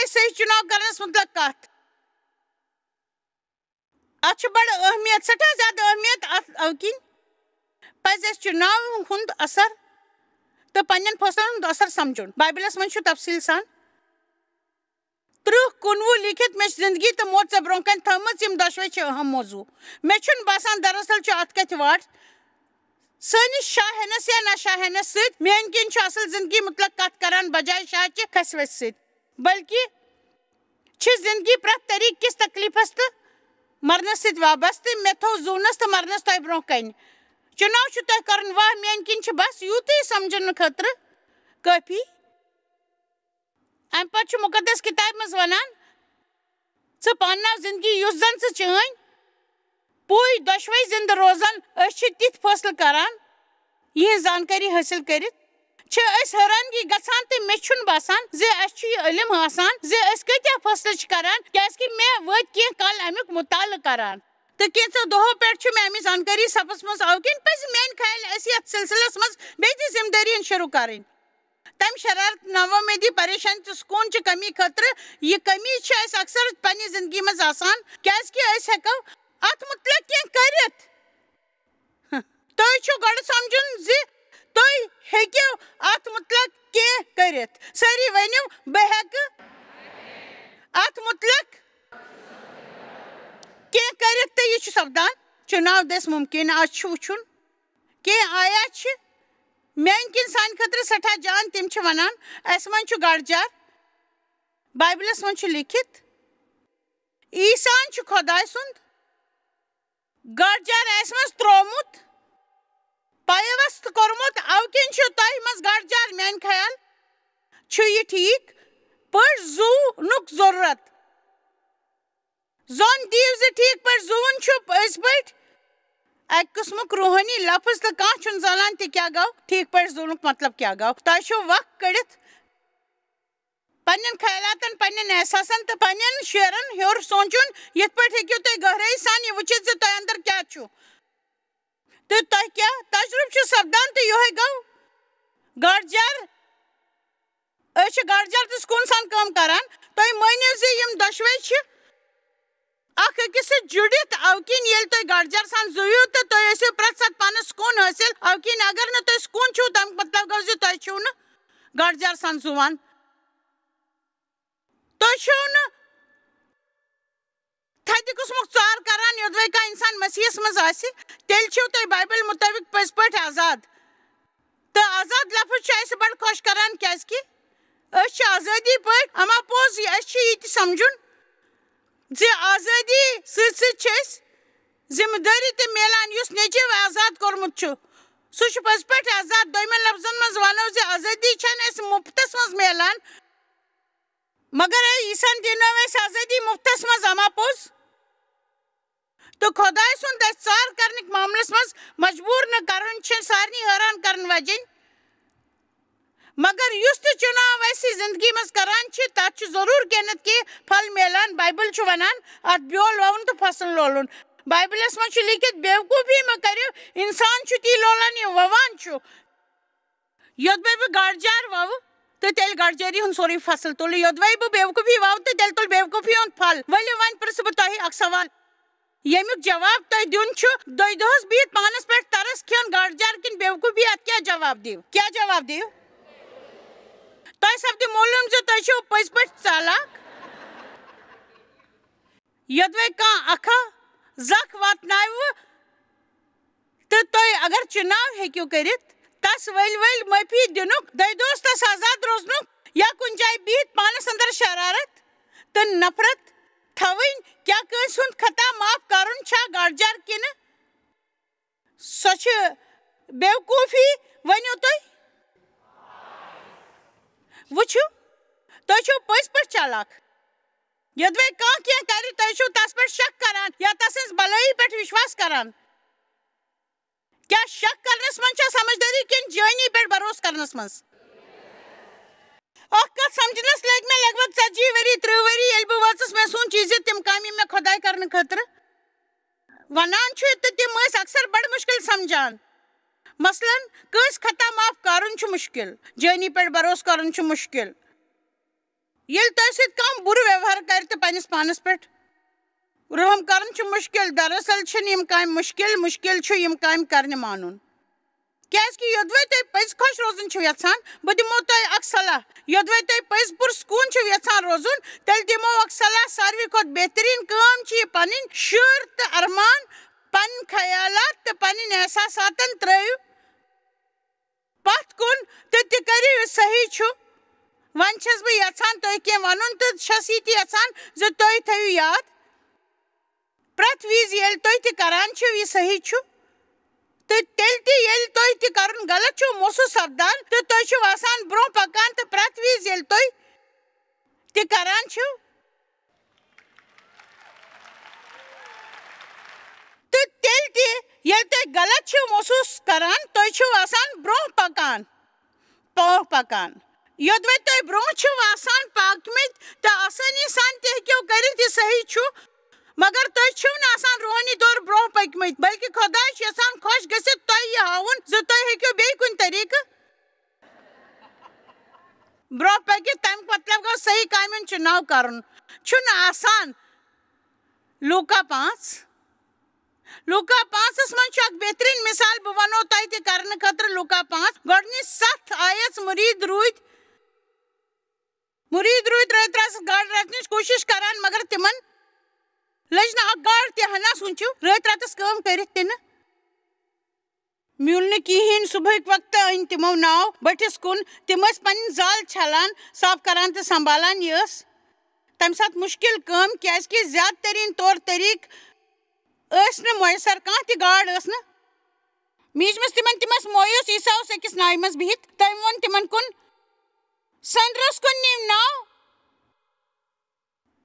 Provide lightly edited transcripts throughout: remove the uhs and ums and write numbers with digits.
صحیح چناو کرنس متعلق کت ات بڑ اہمیت سٹھا زیادہ اہمیت او کن پز اس چناو ہند اثر تو پنن فیصلن ہند اثر سمجھن بائبلس من تفصیل سان 30-19 لکھت مے زندگی تو موت سے برون کن تھمت یم دشوے اہم موضوع مے چھن باسان دراصل ات کت واٹ سنس شاہنس یا نہ شاہنس ست مین کن اصل زندگی متعلق کت کران بجائے شاہ چہ کھسوس ست بلکہ زندگی پریت طریق کس تکلیفس تو مرنس ست وابستہ مے تھو زونس تو مرنس تہ برون کن چناو تہ کرن واہ مین کن بس یوت سمجھن خاطر کافی ام پتہ مقدس کتاب مز ونان ژٕ پنناو زندگی یس زن ژٕ چٲنۍ پوی دۄشوے زندہ روزان اس تِتھ فٲصلہٕ کران یہ زانکاری حٲصِل کٔرِتھ چھِ أسۍ حٲرانگی گژھان تہٕ مےٚ چھُنہٕ باسان زِ اَسہِ چھُ یہِ علم آسان زِ أسۍ کۭتیاہ فٲصلہٕ چھِ کران کیازکہِ مےٚ وٲتۍ کینٛہہ کال امیُک مطالعہٕ کران تہٕ کینٛژو دۄہو پٮ۪ٹھ چھُ مےٚ امِچ زانکٲری سپٕزمٕژ اَوٕ کِنۍ پزِ میانہِ خیال اَسہِ یتھ سلسلس منٛز بیٚیہِ تہِ ذمہٕ دٲری ہٕنٛز شروٗع کرٕنۍ تمہِ شرارت نوآمدی پریشانی تہٕ سکوٗن چہِ کمی خٲطرٕ یہِ کمی چھِ اَسہِ اکثر پننہِ زندگی منٛز آسان کیازکہِ أسۍ ہٮ۪کو اتھ متعلق کینٛہہ کٔرِتھ تُہۍ چھِو گۄڈٕ سمجھُن زِ تُہۍ ہیٚکِو اتھ متعلق کینٛہہ کٔرِتھ سٲری ؤنِو بہٕ ہٮ۪کہٕ اتھ متعلق کینٛہہ کٔرِتھ تہٕ یہِ چھُ سپدان چُناو دٔسۍ مُمکِن آز چھُ وٕچھُن کینٛہہ آیات چھِ میانہِ کِنۍ سانہِ خٲطرٕ سٮ۪ٹھاہ جان تِم چھِ ونان اسہِ منٛز چھُ گڑجار بایبلس منٛز چھُ لیکھِتھ عیٖسان چھُ خۄداے سُنٛد گڑجار اسہِ منٛز تروومُت پیوست کوٚرمُت اَوٕ کِنۍ چھُ تۄہہِ منٛز گڑجار میانہِ خیال چھُ یہِ ٹھیٖک پٲٹھۍ زُونُک ضروٗرت زوٚن دِیِو زِ ٹھیٖک پٲٹھۍ زُوُن چھُ پٔزۍ پٲٹھۍ اکہِ قٕسمُک روحٲنی لفظ تہٕ کانٛہہ چھُنہٕ زانان تہِ کیٛاہ گوٚو ٹھیٖک پٲٹھۍ زُونُک مطلب کیٛاہ گوٚو تۄہہِ چھُو وق کٔڑِتھ پننٮ۪ن خیالاتن پننٮ۪ن احساسن تہٕ پننٮ۪ن شعرن ہیوٚر سونٛچُن یِتھ پٲٹھۍ ہیٚکِو تُہۍ گہرٲیی سان یہِ وٕچھِتھ زِ تۄہہِ انٛدر کیٛاہ چھُ تہٕ تۄہہِ کیٛاہ تجرُبہٕ چھُ سپدان تہٕ یِہوے گوٚو گڑجار أسۍ چھِ گڑجار تہٕ سکوٗن سان کٲم کران تُہۍ مٲنِو زِ یِم دۄشوے چھِ اکھ أکِس سۭتۍ جُڑِتھ اَوٕ کِنۍ ییٚلہِ تُہۍ گڑجار سان زُوِو تہٕ تُہۍ ٲسِو پرٛٮ۪تھ ساتہٕ پانس سکوٗن حٲصِل اَوٕ کِنۍ اگر نہٕ تُہۍ سکوٗن چھِو تمیُک مطلب گوٚو زِ تۄہہِ چھِو نہٕ گڑجار سان زُوان تُہۍ چھِو نہٕ تھدِ قٕسمُک ژار کران یوٚدوے کانٛہہ انسان مسیحس منٛز آسہِ تیٚلہِ چھِو تُہۍ بایبل مُطٲبق پٔزۍ پٲٹھۍ آزاد تہٕ آزاد لفظ چھُ اسہِ بڑٕ خۄش کران کیازکہِ أسۍ چھِ آزٲدی پٲٹھۍ اما پوٚز اسہِ چھُ یہِ تہِ سمجھُن زِ آزٲدی سۭتۍ سۭتۍ چھِ أسۍ ذمہٕ دٲری تہِ میلان یُس نیٚچوۍ آزاد کوٚرمُت چھُ سُہ چھُ پٔزۍ پٲٹھۍ آزاد دوٚیمٮ۪ن لفظن منٛز ونو زِ آزٲدی چھنہٕ اسہِ مُفتس منٛز میلان مگر عیٖسان دِنٲو اسہِ آزٲدی مُفتس منٛز اما پوٚز تہٕ خۄداے سُنٛد اسہِ ژار کرنٕکۍ معاملس منٛز مجبوٗر نہٕ کرُن چھِ سارنٕے حٲران کرن وجیٚنۍ مگر یُس تہِ چُناو اسہِ زندگی منٛز کران چھِ تتھ چھُ ضروٗر کینٛہہ نتہٕ کینٛہہ پھل میلان بایبل چھُ ونان اتھ بیول ووُن تہٕ فصل لولُن بایبلس منٛز چھُ لیٖکھِتھ بیوقوٗفی مہ کٔرِو انسان چھُ تی لولان یہِ ووان چھُ یوٚدوے بہٕ گڑجار ووٕ تہٕ تیٚلہِ گڑجٲری ہُنٛد سورُے فصل تُلہٕ یوٚدوے بہٕ بیوقوٗفی ووٕ تہٕ تیٚلہِ تُلہٕ بیوقوٗفی ہُنٛد پھل ؤلِو وۄنۍ پرژھٕ بہٕ تۄہہِ اکھ سوال ییٚمیُک جواب تۄہہِ دیُن چھُ تُہۍ دۄہس بِہِتھ پانس پٮ۪ٹھ ترس کھیوٚن گڑجار کِنہٕ بیوقوٗفی اتھ کیٛاہ جواب دِیِو کیٛاہ جواب دِیِو تۄہہِ سپدِ معلوٗم زِ تُہۍ چھِو پٔزۍ پٲٹھۍ چالاک یوٚدوے کانٛہہ اکھا زکھ واتناوِ تہٕ تُہۍ اگر چُناو ہیٚکِو کٔرِتھ تس ؤلۍ ؤلۍ معٲفی دِنُک دۄیہِ دۄہس تس آزاد روزنُک یا کُنہِ جایہِ بِہِتھ پانس انٛدر شرارت تہٕ نفرت تھاوٕنۍ کیٛاہ کٲنٛسہِ ہُنٛد خطا معاف کرُن چھا گڑجار کِنہٕ سۄ چھِ بیوقوٗفی ؤنِو تُہۍ وٕچھِو تُہۍ چھِو پٔزۍ پٲٹھۍ چالاک یوٚدوے کانٛہہ کینٛہہ کرِ تُہۍ چھِو تس پٮ۪ٹھ شک کران یا تسٕنٛز بلٲیی پٮ۪ٹھ وشواس کران کیٛاہ شک کرنس منٛز چھا سمجھدٲری کِنہٕ جٲنی پٮ۪ٹھ بھروسہٕ کرنس منٛز اکھ کتھ سمجھنس لٔگۍ مےٚ لگ بگ 40 ؤری 30 ؤری ییٚلہِ بہٕ وٲژٕس مےٚ سوٗنٛچ یہِ زِ تِم کامہِ یِم مےٚ خۄداے کرنہٕ خٲطرٕ ونان چھُ تہٕ تِم ٲسۍ اکثر بڑٕ مُشکِل سمجھان مثلاً کٲنٛسہِ خطا معاف کرُن چھُ مُشکِل جٲنی پٮ۪ٹھ بھروسہٕ کرُن چھُ مُشکِل یل تۄہہِ سۭتۍ کانٛہہ بُرٕ ویوہار کرِ تہٕ پننِس پانس پٮ۪ٹھ رحم کرُن چھُ مُشکِل دراصل چھِنہٕ یِم کامہِ مُشکِل چھُ یِم کامہِ کرنہِ مانُن کیازکہِ یوٚدوے تُہۍ پٔزۍ خۄش روزُن چھِو یژھان بہٕ دِمو تۄہہِ اکھ صلاح یوٚدوے تُہۍ پٔزۍ پُرسکوٗن چھِو یژھان روزُن تیٚلہِ دِمو اکھ صلاح ساروٕے کھۄتہٕ بہتریٖن کٲم چھِ یہِ پنٕنۍ شُر تہٕ ارمان پنٕنۍ خیالات تہٕ پنٕنۍ احساساتن ترٲیِو پتھ کُن تہٕ تہِ کٔرِو یہِ صحیح چھُ وۄنۍ چھَس بہٕ یژھان تۄہہِ کینٛہہ وَنُن تہٕ چھَس یہِ تہِ یژھان زِ تُہۍ تھٲیِو یاد پرٛٮ۪تھ وِزِ ییٚلہِ تُہۍ تہِ کران چھِو یہِ صحیح چھُ تہٕ تیٚلہِ تہِ ییٚلہِ تُہۍ تہِ کرُن غلط چھُو محسوٗس سپدان تہٕ تُہۍ چھِو آسان برٛونٛہہ پکان تہٕ پرٛٮ۪تھ وِزِ ییٚلہِ تُہۍ تہِ کران چھِو تہٕ تیٚلہِ تہِ ییٚلہِ تُہۍ غلط چھِو محسوٗس کران تُہۍ چھِو آسان برٛونٛہہ پکان یوٚدوے تُہۍ برٛونٛہہ چھِو آسان پٔکمٕتۍ تہٕ آسٲنی سان تہِ ہیٚکِو کٔرِتھ یہِ صحیح چھُ مگر تُہۍ چھِو نہٕ آسان روحٲنی طور برٛونٛہہ پٔکمٕتۍ بلکہِ خۄداے چھُ یژھان خۄش گٔژھِتھ تۄہہِ یہِ ہاوُن زِ تُہۍ ہیٚکِو بیٚیہِ کُنہِ طریٖقہٕ برٛونٛہہ پٔکِتھ تَمیُک مطلب گوٚو صحیح کامہِ ہُنٛد چُناو کرُن چھُنہٕ آسان لوٗکا 5 منٛز چھُ اکھ بہتریٖن مِثال بہٕ وَنو تۄہہِ تہِ کرنہٕ خٲطرٕ لوٗکا 5 گۄڈٕنِچ 7 آیژ مُریٖد روٗدۍ رٲتۍ راتس گاڈٕ رٹنٕچ کوٗشِش کران مگر تِمن لٔج نہٕ اکھ گاڈ تہِ ہنا سوٗنٛچِو رٲتۍ راتس کٲم کٔرِتھ تہِ نہٕ میوٗل نہٕ کِہیٖنۍ صبحٕکۍ وقتہٕ أنۍ تِمو ناو بٔٹھِس کُن تِم ٲسۍ پنٕنۍ زال چھلان صاف کران تہٕ سنبھالان یہِ ٲس تمہِ ساتہٕ مُشکِل کٲم کیازکہِ زیادٕ تریٖن طور طریٖقہٕ ٲسۍ نہٕ مۄیثر کانٛہہ تہِ گاڈ ٲس نہٕ میٖجمٕژ تِم ٲسۍ مویوٗس عیٖسا اوس أکِس ناوِ منٛز بِہِتھ تٔمۍ ووٚن تِمن کُن سٔنٛدرس کُن نِیِو ناو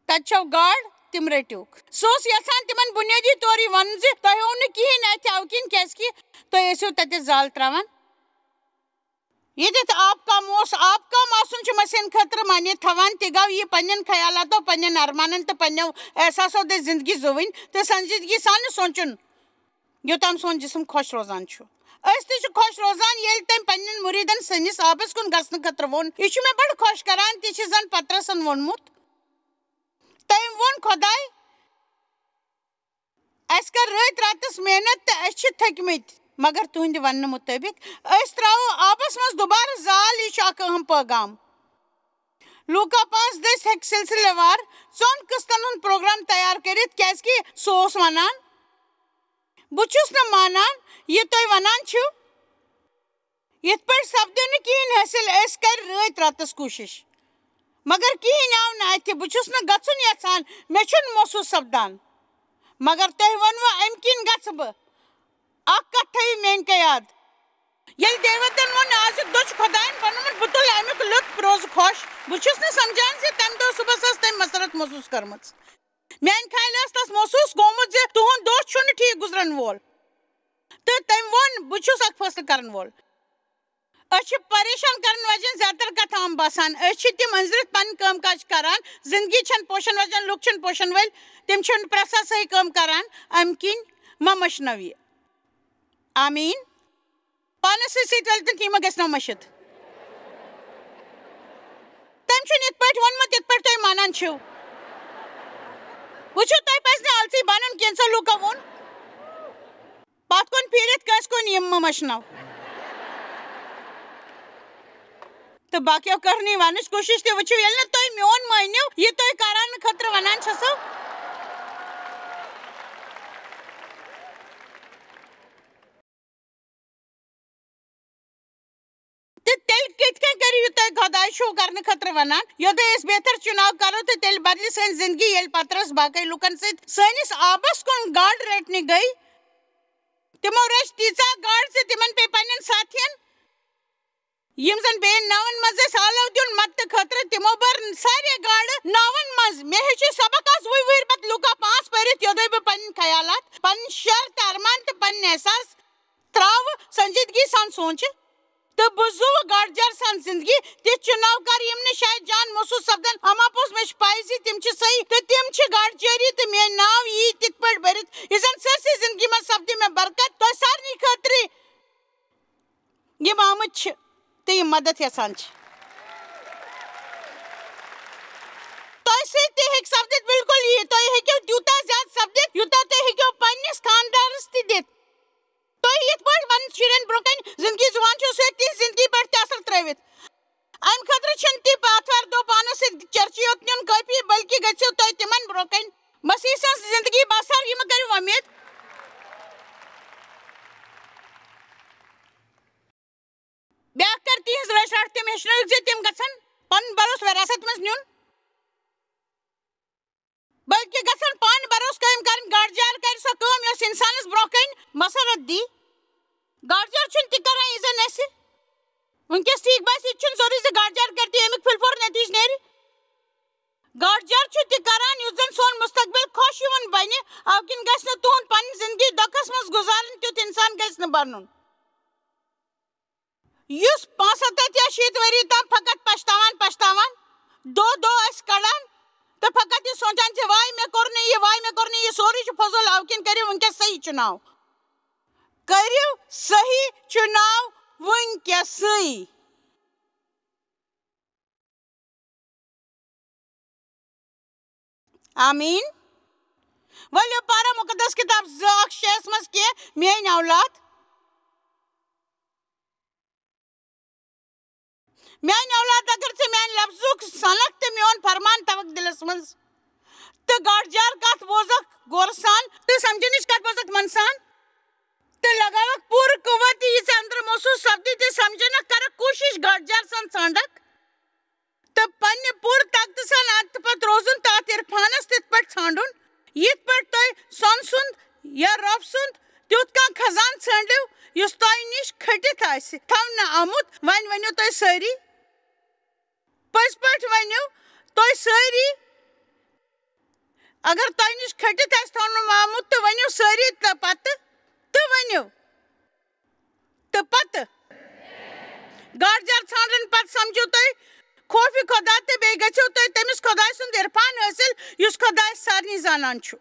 تتہِ چھو گاڈ تِم رٔٹِوُکھ سُہ اوس یژھان تِمن بُنیٲدی طور یہِ وَنُن زِ تۄہہِ ہوو نہٕ کِہینۍ اتہِ اَوٕ کِنۍ کیازکہِ تُہۍ ٲسِو تتہِ زال تراوان ییٚتٮ۪تھ آب کم آسُن چھُ مسیحن خٲطرٕ مٲنِتھ تھاوان تہِ گوٚو یہِ پننٮ۪ن خیالاتو پننٮ۪ن ارمانن تہٕ پننٮ۪و احساسو دٔسۍ زندگی زُوٕنۍ تہٕ سنجیدگی سان سونٛچُن یوٚتام سون جسم خۄش روزان چھُ أسۍ تہِ چھِ خۄش روزان ییٚلہِ تٔمۍ پننٮ۪ن مُریٖدن سٲنِس آبس کُن گژھنہٕ خٲطرٕ ووٚن یہِ چھُ مےٚ بڑٕ خۄش کران تہِ چھِ زن پترسن ووٚنمُت تٔمۍ ووٚن خۄداے اَسہِ کٔر رٲتۍ راتس محنت تہٕ أسۍ چھِ تھٔکمٕتۍ مگر تُہنٛدِ وننہٕ مُطٲبِق أسۍ تراوو آبس منٛز دُبارٕ زال یہِ چھُ اکھ اہم پیغام لوٗکا 5 دٔسۍ ہیٚکہِ سلسلہٕ وار 4 قٕسطن ہُنٛد پروگرام تیار کٔرِتھ کیازکہِ سُہ اوس ونان بہٕ چھُس نہٕ مانان یہِ تُہۍ ونان چھِو یِتھ پٲٹھۍ سپدیو نہٕ کِہینۍ حٲصِل أسۍ کرِ رٲتۍ راتس کوٗشش مگر کِہینۍ آو نہٕ اتھِ بہٕ چھُس نہٕ گژھُن یژھان مےٚ چھُنہٕ محسوٗس سپدان مگر تۄہہِ ووٚنوٕ امہِ کِنۍ گژھٕ بہٕ اکھ کتھ تھٲیِو میٲنۍ یاد ییٚلہِ دیوتن ووٚن آزُک دۄہ چھُ خۄداین بنومُت بہٕ تُلہٕ امیُک لُطف روزٕ خۄش بہٕ چھُس نہٕ سمجھان زِ تمہِ دۄہ صبحس ٲس تٔمۍ مسرت محسوٗس کٔرمٕژ میانہِ خیالہٕ ٲس تس محسوٗس گوٚمُت زِ تُہُنٛد دۄہ چھُنہٕ ٹھیٖک گُزرن وول تہٕ تٔمۍ ووٚن بہٕ چھُس اکھ فٲصلہٕ کرن وول أسۍ چھِ پریشان کرن وجن زیادٕ تر کتھ عام باسان أسۍ چھِ تِم أنزرِتھ پنٕنۍ کٲم کاج کران زندگی چھنہٕ پوشن وجن لُکھ چھِنہٕ پوشن وٲلۍ تِم چھِنہٕ پرٛٮ۪تھ ساتہٕ صحیح کٲم کران امہِ کِنۍ مہ مٔشنٲو یہِ آمیٖن پانس سۭتۍ ؤلۍ تہٕ یہِ مہ گژھِ نو مٔشِتھ تٔمۍ چھُنہٕ یِتھ پٲٹھۍ ووٚنمُت یِتھ پٲٹھۍ تُہۍ مانان چھِو وٕچھِو تۄہہِ پزِ نہٕ آلژی بنُن کینٛژھو لوٗکو ووٚن پتھ کُن پھیٖرِتھ کٲنٛسہِ کُن یِم مہ مٔشنو تہٕ باقیو کٔر نہٕ یہِ وننٕچ کوٗشش تہِ وٕچھِو ییٚلہِ نہٕ تُہۍ میون مٲنِو یہِ تُہۍ کرنہٕ خٲطرٕ ونان چھسو تہٕ تیٚلہِ کِتھ کٔنۍ کٔرِو یہِ تُہۍ خۄداے چھُو کرنہٕ خٲطرٕ ونان یوٚتام أسۍ بہتر چُناو کرو تہٕ تیٚلہِ بدلہِ سٲنۍ زندگی ییٚلہِ پترس باقٕے لُکن سۭتۍ سٲنِس آبس کُن گاڈٕ رٹنہِ گٔے تِمو رچ تیٖژاہ گاڈٕ زِ تِمن پیٚیہِ پننٮ۪ن ساتھین یِم زن بیٚیہِ ناون منٛز ٲسۍ آلو دیُن مدتہٕ خٲطرٕ تِمو بٔر ساریے گاڈٕ ناون منٛز مےٚ ہیٚچھ یہِ سبق آز وُہہِ پتہٕ لوٗکا 5 پٔرِتھ یوٚدوے بہٕ پنٕنۍ خیالات پنٕنۍ شر تہٕ ارمان تہٕ پنٕنۍ احساس تراوٕ سنجیدگی سان سونٛچہِ تہٕ بہٕ زُوٕ گاڈجار سان زندگی تِتھ چُناو کر یِم نہٕ شاید جان محسوٗس سپدن اما پوٚز مےٚ چھِ پاے زِ تِم چھِ صحیح تہٕ تِم چھِ گاڈجٲری تہٕ میٲنۍ ناو یی تِتھ پٲٹھۍ بٔرِتھ یہِ زن سٲرسٕے زندگی منٛز سپدِ مےٚ برکت تۄہہِ سارنٕے خٲطرٕ یِم آمٕتۍ چھِ تہٕ یِم مدد یژھان چھِ ہیٚکہِ سپدِتھ بِلکُل یی تُہۍ ہیٚکِو تیوٗتاہ زیادٕ سپدِتھ یوٗتاہ تُہۍ ہیٚکِو پنٛنِس خانٛدارس تہِ دِتھ تُہۍ یِتھ پٲٹھۍ پنٛنٮ۪ن شُرٮ۪ن برٛونٛہہ کَنہِ زِندگی زُوان چھِو سُہ ہیٚکہِ تِہنٛزِ زِندگی پٮ۪ٹھ تہِ اثر ترٛٲوِتھ امہِ خٲطرٕ چھُنہٕ تہِ آتھوارِ دۄہ پانس سۭتۍ چرچہِ یوت نیُن کٲفی بلکہِ گٔژھِو تُہۍ تِمن برٛونٛہہ کَنہِ مسیح سٕنٛز زِندگی بسر یہِ مہٕ کٔرِو وۄمید بیٛاکھ کَرِ تِہنٛز رٲچھ رٹھ تِم ہیٚچھنٲوِکھ زِ تِم گژھن پنُن بروسہٕ وراثت منٛز نیُن بلکہِ گژھن پانہٕ بروسہٕ قٲیِم کرٕنۍ گاڈجار کرِ سۄ کٲم یۄس انسانس برٛونٛہہ کَنہِ مسرت دی گاڈجار چھُنہٕ تہِ کران یہِ زن اسہِ وٕنکیٚس ٹھیٖک باسہِ یہِ تہِ چھُنہٕ ضروٗری زِ گاڈجار کرِ تہِ امیُک پھِلپھور نٔتیٖجہٕ نیرِ گاڈجار چھُ تہِ کران یُس زن سون مستقبل خۄش یِوُن بنہِ اَوٕ کِنۍ گژھِ نہٕ تُہُنٛد پنٕنۍ زندگی دۄکھس منٛز گُزارٕنۍ تیُتھ انسان گژھِ نہٕ بنُن یُس 75 یا 60 ؤری تام فقط پشتاوان دۄہ دۄہ ٲسۍ کڑان تہٕ فقط یہِ سونٛچان زِ واے مےٚ کوٚر نہٕ یہِ سورُے چھُ فضوٗل اَوٕ کِنۍ کٔرِو وٕنکیٚس صحیح چُناو کٔرِو صحیح چُناو وٕنکیٚسٕے آمیٖن ؤلِو پرو مُقدس کِتاب 2:6 منٛز کینٛہہ میٲنۍ اولاد میانہِ اولاد اگر ژٕ میانہِ لفظُک سنکھ تہٕ میون فرمان تھاوکھ دِلس منٛز تہٕ گاڈجار کتھ بوزکھ غورٕ سان تہٕ سمجھنٕچ کتھ بوزکھ من سان تہٕ لگاوکھ پوٗرٕ قوت یہِ ژےٚ أنٛدرٕ محسوٗس سپدی تہٕ سمجھنکھ کرکھ کوٗشش گاڈجار سان ژھانڈکھ تہٕ پننہِ پوٗرٕ طاقتہٕ سان اتھ پتہٕ روزُن تہٕ اتھ عرفانس تِتھ پٲٹھۍ ژھانڈُن یِتھ پٲٹھۍ تُہۍ سۄنہٕ سُنٛد یا رۄپہٕ سُنٛد تیُتھ کانٛہہ خزانہٕ ژھٲنٛڈِو یُس تۄہہِ نِش کھٔٹِتھ آسہِ تھاونہٕ آمُت وۄنۍ ؤنِو تُہۍ سٲری پٔزۍ پٲٹھۍ ؤنِو تُہۍ سٲری اگر تۄہہِ نِش کھٔٹِتھ آسہِ تھاونہٕ آمُت تہٕ ؤنِو سٲری تہٕ ؤنِو تہٕ پتہٕ گاڈجار ژھانڈنہٕ پتہٕ سمجھِو تُہۍ خوفہِ خۄدا تہٕ بیٚیہِ گٔژھِو تُہۍ تٔمِس خۄداے سُنٛد عرفان حٲصِل یُس خۄداے سارنٕے زانان چھُ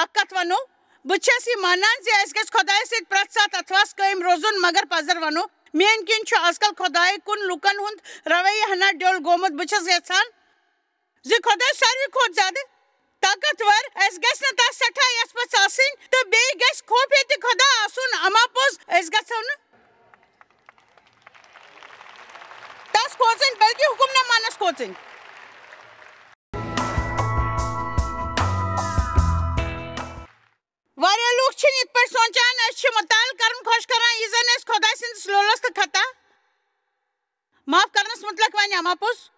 اکھ کتھ ونو بہٕ چھَس یہِ مانان زِ اَسہِ گژھِ خۄدایس سۭتۍ پرٛٮ۪تھ ساتہٕ اتھواس قٲیِم روزُن مگر پزر ونو میٲنۍ کِنۍ چھُ آز کل خۄداے کُن لُکن ہُنٛد رویہِ ہنا ڈوٚل گوٚمُت بہٕ چھَس یژھان زِ خۄداے ساروٕے کھۄتہٕ زیادٕ طاقتور اَسہِ گژھِ نہٕ تس سٮ۪ٹھاہ یژھ پژھ آسٕنۍ تہٕ بیٚیہِ گژھِ خوفیتہِ خۄدا آسُن اما پوٚز أسۍ گژھو نہٕ تس کھوژٕنۍ بلکہِ حُکُم نامانس کھوژٕنۍ واریاہ لُکھ چھِنہٕ یِتھ پٲٹھۍ سونٛچان أسۍ چھِ مطالعہٕ کرُن خۄش کران یہِ زن أسۍ خۄداے سٕنٛدِس لولس تہٕ خطا معاف کرنس مُتلق وَنہِ اما پوٚز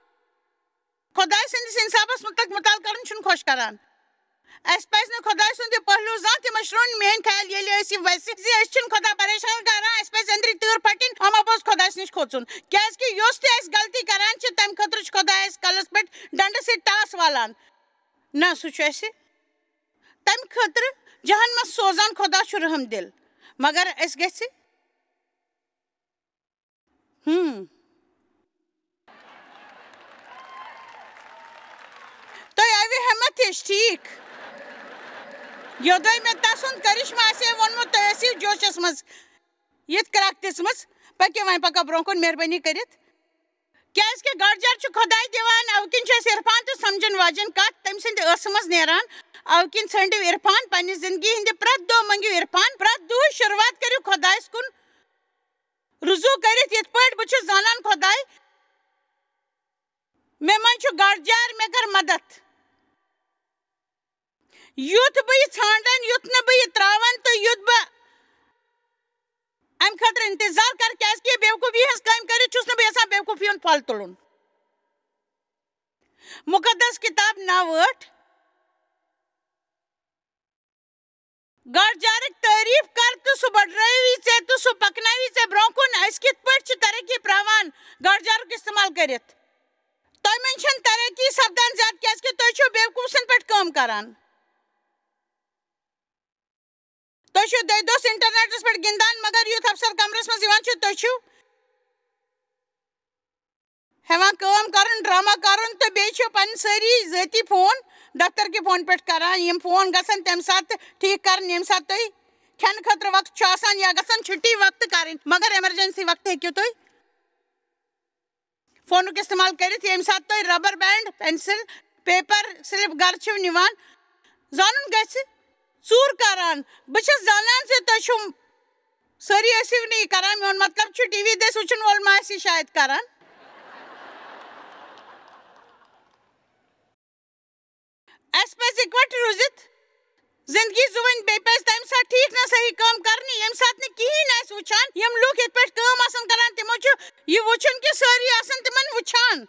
خۄداے سٕنٛدِس انصافس مُتلق مُطالعہٕ کرُن چھُنہٕ خۄش کران اَسہِ پزِ نہٕ خۄداے سُنٛد یہِ پہلوٗ زانٛہہ تہِ مٔشراوُن میٲنۍ خیال ییٚلہِ أسۍ یہِ وَسہِ زِ أسۍ چھِنہٕ خۄدا پریشان کران اَسہِ پزِ أنٛدری تۭر پھٹٕنۍ اما پوٚز خۄدایس نِش کھوژُن کیازِ کہِ یۄس تہِ أسۍ غلطی کران چھِ تمہِ خٲطرٕ چھُ خۄداے اَسہِ کلس پٮ۪ٹھ ڈنڈٕ سۭتۍ ٹاس والان نہ سُہ چھُ اَسہِ تمہِ خٲطرٕ جہنمس سوزان خۄدا چھُ رحم دِل مگر أسۍ گژھِ تۄہہِ آوٕ ہٮ۪مت ہِش ٹھیٖک یوٚدوے مےٚ تسُنٛد کرشمہٕ آسہِ ہے ووٚنمُت تُہۍ ٲسِو جوشس منٛز یِتھ کرکھ دِژمٕژ پٔکِو وۄنۍ پکو برونٛہہ کُن مہربٲنی کٔرِتھ کیازِ کہِ گاڈجار چھُ خۄداے دِوان اَوٕ کِنۍ چھُ اَسہِ عرفان تہٕ سمجھن واجٮ۪ن کتھ تٔمۍ سٕنٛدِ ٲسہٕ منٛز نیران اَوٕ کِنۍ ژھٲنٛڈِو عرفان پننہِ زندگی ہٕنٛدِ پرٛٮ۪تھ دۄہ منٛگِو عرفان پرٛٮ۪تھ دۄہ شُروعات کٔرِو خۄدایس کُن رُجوٗع کٔرِتھ یِتھ پٲٹھۍ بہٕ چھُس زانان خۄداے مےٚ منٛز چھُ گاڈجار مےٚ کر مدد یُتھ بہٕ یہِ ژھانڈن یُتھ نہٕ بہٕ یہِ تراون تہٕ یُتھ بہٕ امہِ خٲطرٕ انتظار کرٕ کیازِ کہِ بیوقوٗفی ہٕنٛز کٲم کٔرِتھ چھُس نہٕ بہٕ یژھان بیوقوٗفی ہُنٛد پھل تُلُن مُقدس کِتاب 9:8 گاڈجارٕکۍ تعریٖف کر تہٕ سُہ بڑرٲوی ژےٚ تہٕ سُہ پکناوی ژےٚ برونٛہہ کُن أسۍ کِتھ پٲٹھۍ چھِ ترقی پراوان گاڈجارُک استعمال کٔرِتھ تۄہہِ منٛز چھنہٕ ترقی سپدان زیادٕ کیازِ کہِ تُہۍ چھِو بیوقوٗف سٕنٛدۍ پٲٹھۍ کٲم کران تُہۍ چھِو دۄہہِ دۄہس انٹرنیٹس پٮ۪ٹھ گِنٛدان مگر یُتھ افسر کمرس منٛز یِوان چھُ تُہۍ چھِو ہٮ۪وان کٲم کرُن ڈراما کرُن تہٕ بیٚیہِ چھِو پنٕنۍ سٲری ذٲتی فون دفتر کہِ فون پٮ۪ٹھ کران یِم فون گژھن تمہِ ساتہٕ ٹھیٖک کرٕنۍ ییٚمہِ ساتہٕ تُہۍ کھٮ۪نہٕ خٲطرٕ وقت چھُ آسان یا گژھن چھُٹی وقتہٕ کرٕنۍ مگر ایمرجنسی وقتہٕ ہیٚکِو تُہۍ فونُک استعمال کٔرِتھ ییٚمہِ ساتہٕ تُہۍ rubber band pencil paper slip گھر چھو نِوان زانُن گژھِ ژوٗر کران بہٕ چھَس زانان زِ تُہۍ چھِو سٲری ٲسِو نہٕ یہِ کران میون مطلب چھُ ٹی وی دٔسۍ وٕچھن وول ما آسہِ یہِ شاید کران اَسہِ پَزِ اِکوَٹہٕ روٗزِتھ زندگی زُوٕنۍ بیٚیہِ پَزِ تَمہِ ساتہٕ ٹھیٖک نہ صحیح کٲم کَرنہِ ییٚمہِ ساتہٕ نہٕ کِہیٖنۍ آسہِ وٕچھان یِم لُکھ یِتھ پٲٹھۍ کٲم آسان کران تِمو چھُ یہِ وٕچھُن کہِ سٲری آسان تِمن وٕچھان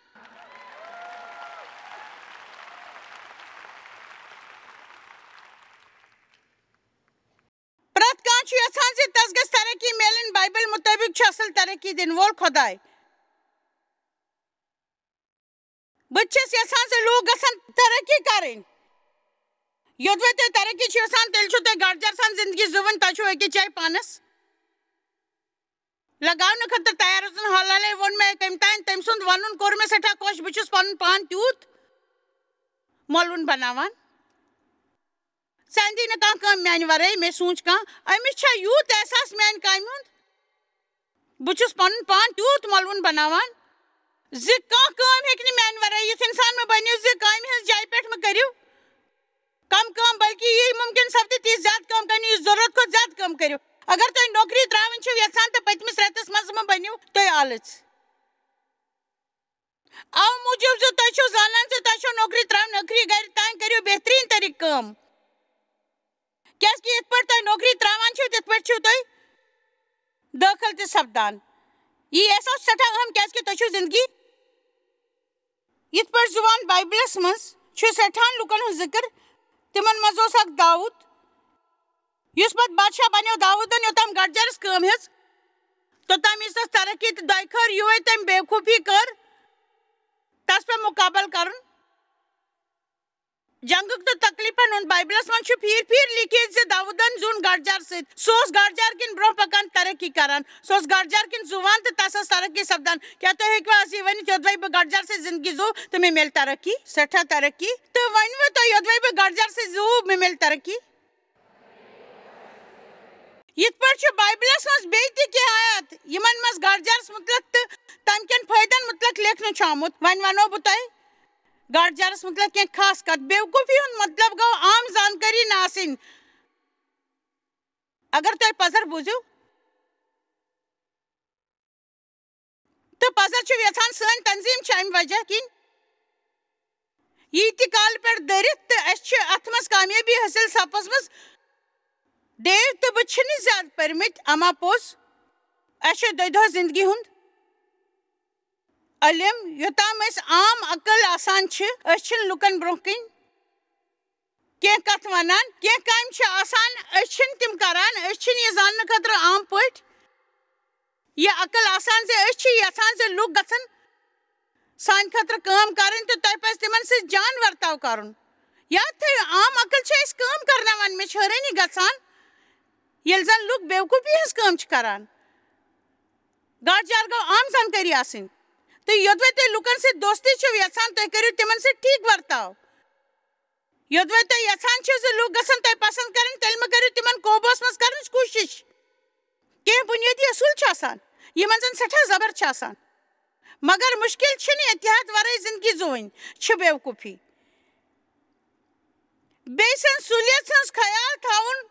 پرٛٮ۪تھ کانٛہہ چھُ یژھان زِ تس گژھِ ترقی میلٕنۍ بایبل مُطٲبِق چھُ اصل ترقی دِنہٕ وول خۄداے بہٕ تہِ چھَس یژھان زِ لوٗکھ گژھن ترقی کرٕنۍ یوٚدوَے تُہۍ ترقی چھِو یژھان تیٚلہِ چھُو تۄہہِ گڑجر سان زندگی زُوٕنۍ تۄہہِ چھُو أکِس جایہِ پانس لگاونہٕ خٲطرٕ تیار روزُن حالالے ووٚن مےٚ تَمہِ تانۍ تٔمۍ سُنٛد وَنُن کوٚر مےٚ سٮ۪ٹھاہ خۄش بہٕ چھُس پنُن پان تیوٗت مۄلوُن بناوان ژٕ اَندی نہٕ کانٛہہ کٲم میانہِ ورٲے مےٚ سوٗنٛچ کانٛہہ أمِس چھا یوٗت احساس میانہِ کامہِ ہُنٛد بہٕ چھُس پنُن پان تیوٗت مۄلوُن بناوان زِ کانٛہہ کٲم ہیٚکہِ نہٕ میانہِ ورٲے یُتھ اِنسان مہٕ بٔنِو زِ کامہِ ہٕنٛز جایہِ پٮ۪ٹھ مہٕ کٔرِو کم کٲم بلکہِ یی مُمکِن سپدِ تِژھ زیادٕ کٲم کرنہِ یُس ضروٗرت کھۄتہٕ زیادٕ کٲم کٔرِو اگر تُہۍ نوکری ترٛاوٕنۍ چھِو یژھان تہٕ پٔتمِس رٮ۪تس منٛز مہٕ بٔنِو تُہۍ آلٕژ اَوٕ موٗجوٗب زِ تُہۍ چھِو زانان زِ تۄہہِ چھو نوکری ترٛاوٕنۍ ٲخری گرِ تانۍ کٔرِو بہتریٖن طریٖقہٕ کٲم کیازِ کہِ یِتھ پٲٹھۍ تُہۍ نوکری ترٛاوان چھِو تِتھ پٲٹھۍ چھِو تُہۍ دٲخل تہِ سپدان یہِ احساس چھُ سٮ۪ٹھاہ اہم کیازِ کہِ تُہۍ چھِو زندگی یِتھ پٲٹھۍ زُوان بایبلس منٛز چھُ سٮ۪ٹھاہن لُکن ہُنٛد ذِکر تِمن منٛز اوس اکھ داوٗد یُس پتہٕ بادشاہ بنیو داوٗدن یوٚتام گڑجرس کٲم ہیٚژ توٚتام یٖژ تس ترقی تہٕ دۄیہِ خٲر یِہوے تٔمۍ بے وقوٗفی کٔر تس پیٚو مُقابل کرُن جنگُک تہٕ تکلیٖفن ہُنٛد بایبلس منٛز چھُ پھیٖرِ پھیٖرِ لیٖکھِتھ زِ داوٗدن زیوٗن گڑجر سۭتۍ سُہ اوس گڑجر کِنۍ برونٛہہ پکان ترقی کران سُہ اوس گڑجر کِنۍ زُوان تہٕ تس ٲس ترقی سپدان کیٛاہ تُہۍ ہیٚکوا آز یہِ ؤنِتھ یوٚدوَے بہٕ گڑجر سۭتۍ زندگی زُو تہٕ مےٚ میلہِ ترقی سٮ۪ٹھاہ ترقی تہٕ ؤنوٕ تُہۍ یوٚدوَے بہٕ گڑجر سۭتۍ زُو مےٚ میلہِ ترقی یِتھ پٲٹھۍ چھُ بایبلس منٛز بیٚیہِ تہِ کینٛہہ آیات یِمن منٛز گڑجرس مُتعلق تہٕ تمہِ کٮ۪ن فٲیدن مُتعلق لیکھنہٕ چھُ آمُت وۄنۍ ونو بہٕ تۄہہِ گڑجرس مُتعلق کینٛہہ خاص کتھ بے وقوٗفی ہُنٛد مطلب گوٚو عام زانکٲری نہٕ آسٕنۍ اگر تُہۍ پزر بوٗزِو تہٕ پزر چھِو یژھان سٲنۍ تنظیٖم چھِ امہِ وجہ کِنۍ ییٖتہِ کالہٕ پٮ۪ٹھ دٔرِتھ تہٕ أسۍ چھِ اتھ منٛز کامیٲبی حٲصِل سپٕزمٕژ ڈیو تہٕ بہٕ چھِنہٕ زیادٕ پٔرمٕتۍ اما پوٚز اَسہِ چھُ دۄہ دۄہ زندگی ہُنٛد علم یوٚتام أسۍ عام عقل آسان چھِ أسۍ چھِنہٕ لُکن برونٛہہ کِنۍ کینٛہہ کتھ ونان کینٛہہ کامہِ چھِ آسان أسۍ چھِنہٕ تِم کران أسۍ چھِنہٕ یہِ زاننہٕ خٲطرٕ عام پٲٹھۍ یہِ عقل آسان زِ أسۍ چھِ یژھان زِ لُکھ گژھن سانہِ خٲطرٕ کٲم کرٕنۍ تہٕ تۄہہِ پزِ تِمن سۭتۍ جان ورتاو کرُن یاد تھٲیِو عام عقل چھِ أسۍ کٲم کرناوان مےٚ چھِ حٲرٲنی گژھان ییٚلہِ زن لُکھ بے وقوٗفی ہٕنٛز کٲم چھِ کران گڑجر گوٚو عام زانکٲری آسٕنۍ تہٕ یوٚدوَے تُہۍ لُکن سۭتۍ دوستی چھِو یژھان تُہۍ کٔرِو تِمن سۭتۍ ٹھیٖک ورتاو یوٚدوَے تُہۍ یژھان چھِو زِ لُکھ گژھن تۄہہِ پسنٛد کرٕنۍ تیٚلہِ مہٕ کٔرِو تِمن قوبوٗوس منٛز کرنٕچ کوٗشش کینٛہہ بُنیٲدی اصوٗل چھِ آسان یِمن زن سٮ۪ٹھاہ زبر چھِ آسان مگر مُشکِل چھِنہٕ اتحاد ورٲے زندگی زُوٕنۍ چھِ بے وقوٗفی بیٚیہِ سٕنٛز سہوٗلیت ہٕنٛز خیال تھاوُن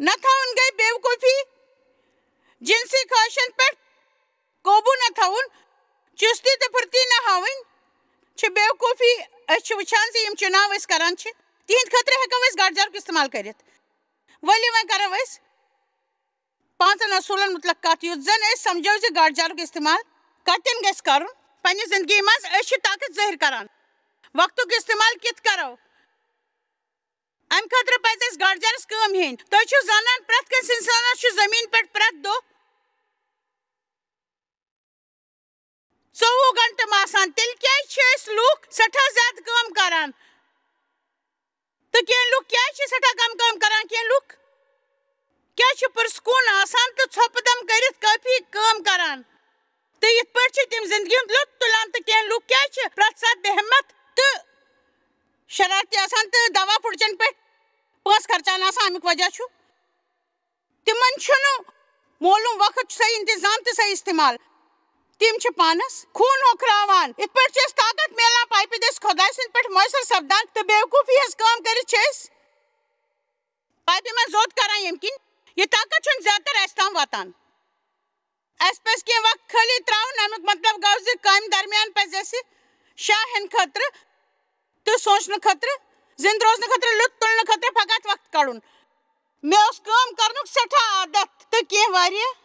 نہ تھاوُن گٔے بے وقوٗفی جنسی خواہشن پٮ۪ٹھ قوبوٗ نہ تھاوُن چُستی تہٕ پھُرتی نہ ہاوٕنۍ چھِ بے وقوٗفی أسۍ چھِ وٕچھان زِ یِم چُناو أسۍ کران چھِ تِہنٛدِ خٲطرٕ ہٮ۪کو أسۍ گڑجرُک استعمال کٔرِتھ ؤلِو وۄنۍ کرو أسۍ 5 اصوٗلن مُتعلق کتھ یُتھ زن أسۍ سمجھو زِ گڑجرُک استعمال کتٮ۪ن گژھِ کرُن پننہِ زندگی منٛز أسۍ چھِ طاقت ظٲہِر کران وقتُک استعمال کِتھ کرو امہِ خٲطرٕ پزِ اَسہِ گڑجرس کٲم ہیٚنۍ تُہۍ چھِو زانان پرٛٮ۪تھ کٲنٛسہِ انسانس چھُ زمیٖن پٮ۪ٹھ پرٛٮ۪تھ دۄہ 24 گنٹہٕ آسان تیٚلہِ کیازِ چھِ أسۍ لُکھ سٮ۪ٹھاہ زیادٕ کٲم کران تہٕ کینٛہہ لُکھ کیازِ چھِ سٮ۪ٹھاہ کم کٲم کران کینٛہہ لُکھ کیازِ چھِ پُرسکوٗن آسان تہٕ ژھۄپہٕ دم کٔرِتھ کٲفی کٲم کران تہٕ یِتھ پٲٹھۍ چھِ تِم زندگی ہُنٛد لُطف تُلان تہٕ کینٛہہ لُکھ کیازِ چھِ پرٛٮ۪تھ ساتہٕ بے ہمت تہٕ شرارتی آسان تہٕ دوا پھُٹچن پٮ۪ٹھ پونٛسہٕ خرچان آسان امیُک وجہ چھُ تِمن چھُنہٕ معلوٗم وقت صحیح انتظام تہٕ صحیح استعمال تم پانس خون ہوکھراوان ات پہ طاقت ملان پائپہ دس خدا سند پہ میسر سپدان تو بیوقوفی ہز کام کرت پائپہ من زوت کران یم کن یہ طاقت زیادہ تر اس تام واتان اس پس کی وقت خالی تراؤن امیک مطلب گو زِ کامہ درمیان پز اسہ شاہ ہن خاطر تو سوچنے خاطر زند روزنے خاطر لطف تلنے خاطر فقط وقت کڑن مے اس کام کرنک سٹھا عادت تو کی واریاہ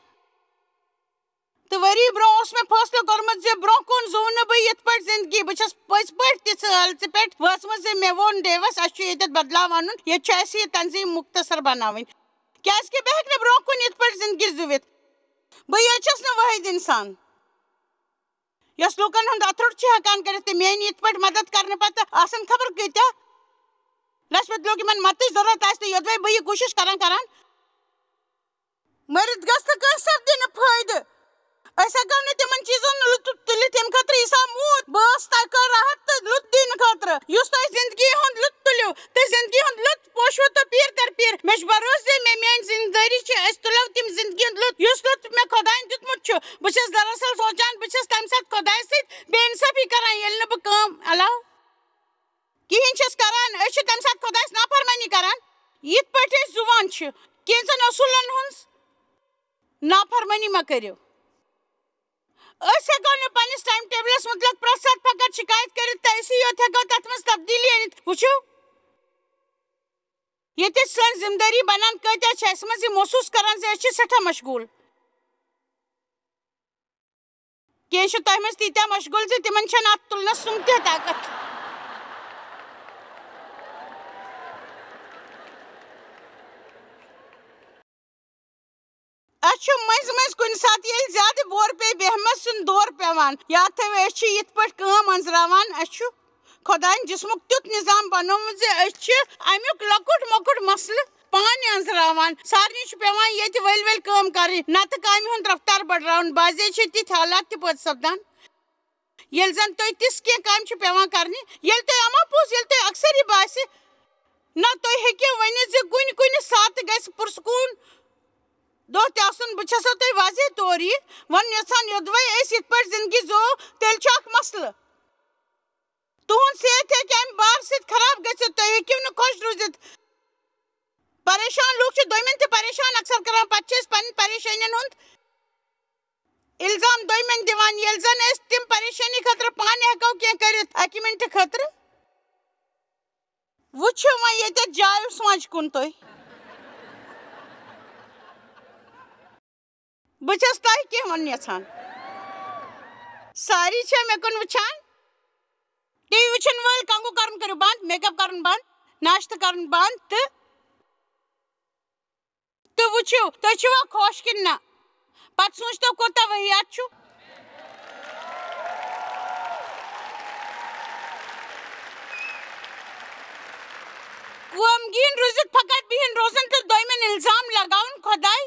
تو وری برو اس میں فیصلہ کورمت زِ برو کن زو نہ بہ یت پٹ زندگی بہ چھس پز پٹ تژھ حالت پہ وسمت زِ مے وون ڈیوس اس یت بدلاو انن یہ چھ یہ تنظیم مختصر بناوین کیاز کہ بہ ہیک نہ برو کن یت پٹ زندگی زویت بہ یہ چھس نہ واحد انسان یس لوکن ہند اتھرٹ چھ ہکان کرت تہ میانی یت پٹ مدد کرنے پتہ آسن خبر کتیا لچمت لوگ من مت ضرورت آس یوتوے بہ یہ کوشش کران مرد گژھ نہ کٲنٛسہِ سپدِ نہٕ فٲیدٕ أسۍ ہٮ۪کو نہٕ تِمن چیٖزن لطف تُلِتھ ییٚمہِ خٲطرٕ عیٖسا موٗد بہٕ ٲسٕس تۄہہِ کٔر راحت تہٕ لُطف دِنہٕ خٲطرٕ یُس تۄہہِ زندگی ہُنٛد لطف تُلِو تہٕ زندگی ہُنٛد لطف پوشوٕ تہٕ پیٖر در پیٖر مےٚ چھُ بروسہٕ زِ مےٚ میٲنۍ ذمہٕ دٲری چھِ أسۍ تُلو تِم زندگی ہُنٛد لطف یُس لطف مےٚ خۄداین دیُتمُت چھُ بہٕ چھَس دراصل سونٛچان بہٕ چھَس تمہِ ساتہٕ خۄدایس سۭتۍ بے اِنصٲفی کران ییٚلہِ نہٕ بہٕ کٲم علاوٕ کِہیٖنۍ چھَس کران أسۍ چھِ تمہِ ساتہٕ خۄدایس نافرمٲنی کران یِتھ پٲٹھۍ أسۍ زُوان چھِ کینٛژن اصوٗلن ہٕنٛز نافرمٲنی مہ کٔرِو أسۍ ہٮ۪کو نہٕ پننس ٹایم ٹیبلس متعلق پرٛٮ۪تھ ساتہٕ فقط شکایت کٔرِتھ تہٕ أسی یوت ہٮ۪کو تتھ منٛز تبدیٖلی أنِتھ وٕچھِو ییٚتہِ أسۍ سٲنۍ ذمہٕ دٲری بنان کۭتیاہ چھِ اسہِ منٛز یہِ محسوٗس کران زِ أسۍ چھِ سٮ۪ٹھاہ مشغوٗل کینٛہہ چھِ تۄہہِ منٛز تیٖتیاہ مشغوٗل زِ تِمن چھنہٕ اتھ تُلنس سُم تہِ طاقت اس چھُ مٔنٛزۍ مٔنٛزۍ کُنہِ ساتہٕ ییٚلہِ زیادٕ بور پیٚیہِ بیہمس سُنٛد دور پیٚوان یاد تھٲیِو أسۍ چھِ یِتھ پٲٹھۍ کٲم أنٛزراوان اَسہِ چھُ خۄدایَن جسمُک تیُتھ نظام بنومُت زِ أسۍ چھِ امیُک لۄکُٹ مۄکُٹ مسلہٕ پانہِ أنٛزراوان سارنٕے چھُ پیٚوان ییٚتہِ ؤلۍ ؤلۍ کٲم کرٕنۍ نتہٕ کامہِ ہُنٛد رفتار بڑراوُن بعضے چھِ تِتھۍ حالات تہِ پٲدٕ سپدان ییٚلہِ زن تۄہہِ تِژھ کینٛہہ کامہِ چھِ پیٚوان کرنہِ ییٚلہِ تۄہہِ اما پوٚز ییٚلہِ تۄہہِ اکثر یہِ باسہِ نہ تُہۍ ہیٚکِو ؤنِتھ زِ کُنہِ کُنہِ ساتہٕ گژھِ پُرسکوٗن دۄہ تہِ آسُن بہٕ چھسو تۄہہِ واضح طور یہِ وَنُن یژھان یوٚدوے أسۍ یِتھ پٲٹھۍ زندگی زوو تیٚلہِ چھُ اکھ مسلہٕ تُہُنٛد صحت ہیٚکہِ امہِ بار سۭتۍ خراب گٔژھِتھ تُہۍ ہیٚکِو نہٕ خۄش روٗزِتھ پریشان لُکھ چھِ دوٚیمٮ۪ن تہِ پریشان اکثر کران پتہٕ چھِ أسۍ پننٮ۪ن پریشٲنین ہُنٛد الزام دوٚیمٮ۪ن دِوان ییٚلہِ زن أسۍ تِم پریشٲنی خٲطرٕ پانہٕ ہٮ۪کو کینٛہہ کٔرِتھ اکہِ مِنٹہٕ خٲطرٕ وٕچھِو وۄنۍ ییٚتٮ۪تھ جایو سونٛچہِ کُن تُہۍ بہٕ چھس تۄہہِ کینٛہہ ونُن یژھان ساری چھا مےٚ کُن وٕچھان ٹی وی وٕچھن وٲلۍ کنگوٗ کرُن کٔرِو بنٛد میک اپ کرُن بنٛد ناشتہٕ کرُن بنٛد تہٕ وٕچھِو تُہۍ چھِوا خۄش کِنہٕ نہ پتہٕ سوٗنٛچتو کوٗتاہ ؤحیات چھُ غمگیٖن روٗزِتھ فقط بِہِن روزُن تہٕ دوٚیمٮ۪ن الزام لگاوُن خۄداے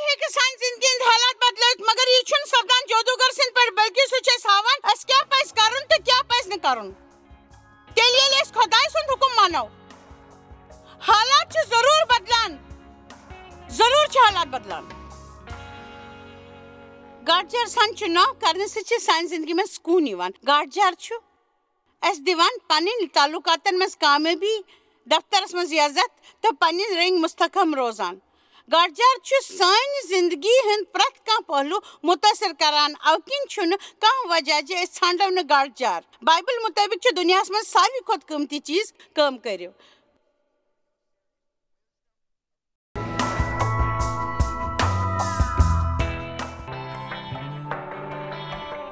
ہیٚکہِ سانہِ زندگی ہٕنٛدۍ حالات بدلٲوِتھ مگر یہِ چھُنہٕ سپدان جادوٗگر سٕنٛدۍ پٲٹھۍ بلکہِ سُہ چھُ اَسہِ ہاوان اَسہِ کیٛاہ پزِ کرُن تہٕ کیٛاہ پزِ نہٕ کرُن تیٚلہِ ییٚلہِ أسۍ خۄداے سُنٛد حُکم مانو حالات چھِ ضروٗر بدلان ضروٗر چھِ حالات بدلان گاڈجار سان چُناو کرنہٕ سۭتۍ چھِ سانہِ زندگی منٛز سکوٗن یِوان گاڈجار چھُ اَسہِ دِوان پنٕنۍ تعلقاتن منٛز کامیٲبی دفترس منٛز عزت تہٕ پنٕنۍ رٔنٛگۍ مستحکم روزان گاڈجار چھُ سانہِ زندگی ہٕنٛدۍ پرٛٮ۪تھ کانٛہہ پہلوٗ مُتٲثر کران اَوٕ کِنۍ چھُنہٕ کانٛہہ وجہ زِ أسۍ ژھانڈو نہٕ گاڈجار بایبل مُطٲبق چھُ دُنیاہس منٛز ساروی کھۄتہٕ قۭمتی چیٖز کٲم کٔرِو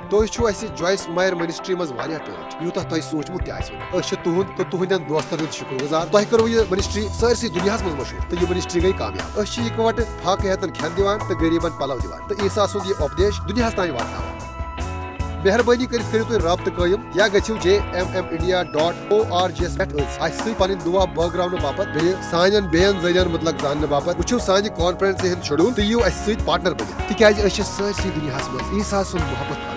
تُہۍ چھِو اَسہِ جویس مایر منسٹری منٛز واریاہ ٹٲٹھۍ یوٗتاہ تۄہہِ سوٗنٛچمُت تہِ آسِوٕ أسۍ چھِ تُہُنٛد تہٕ تُہنٛدٮ۪ن دوستن ہُنٛد شُکر گُزار تۄہہِ کٔروٕ یہِ منسٹری سٲرسٕے دُنیاہس منٛز مشہوٗر تہٕ یہِ منسٹری گٔے کامیاب أسۍ چھِ اِکوٹہٕ فاقہٕ ہٮ۪تن کھٮ۪ن دِوان تہٕ غریٖبن پلو دِوان تہٕ عیٖسا سُنٛد یہِ اُپدیش دُنیاہس تانۍ واتناوان مہربٲنی کٔرِتھ کٔرِو تُہۍ رٲبطہٕ قٲیِم یا گٔژھِو JMMindia.org یس پٮ۪ٹھ أسۍ اَسہِ سۭتۍ پنٕنۍ دُعا بٲگراونہٕ باپتھ بیٚیہِ سانٮ۪ن بیٚین ذٔریعن مُتعلق زاننہٕ باپتھ وٕچھِو سانہِ کانفرنسہِ ہُنٛد شڈوٗل تہٕ یِیِو اَسہِ سۭتۍ پارٹنر بٔنِتھ تِکیازِ أسۍ چھِ سٲرسٕے دُنیاہس منٛز عیٖسا سُنٛد محبت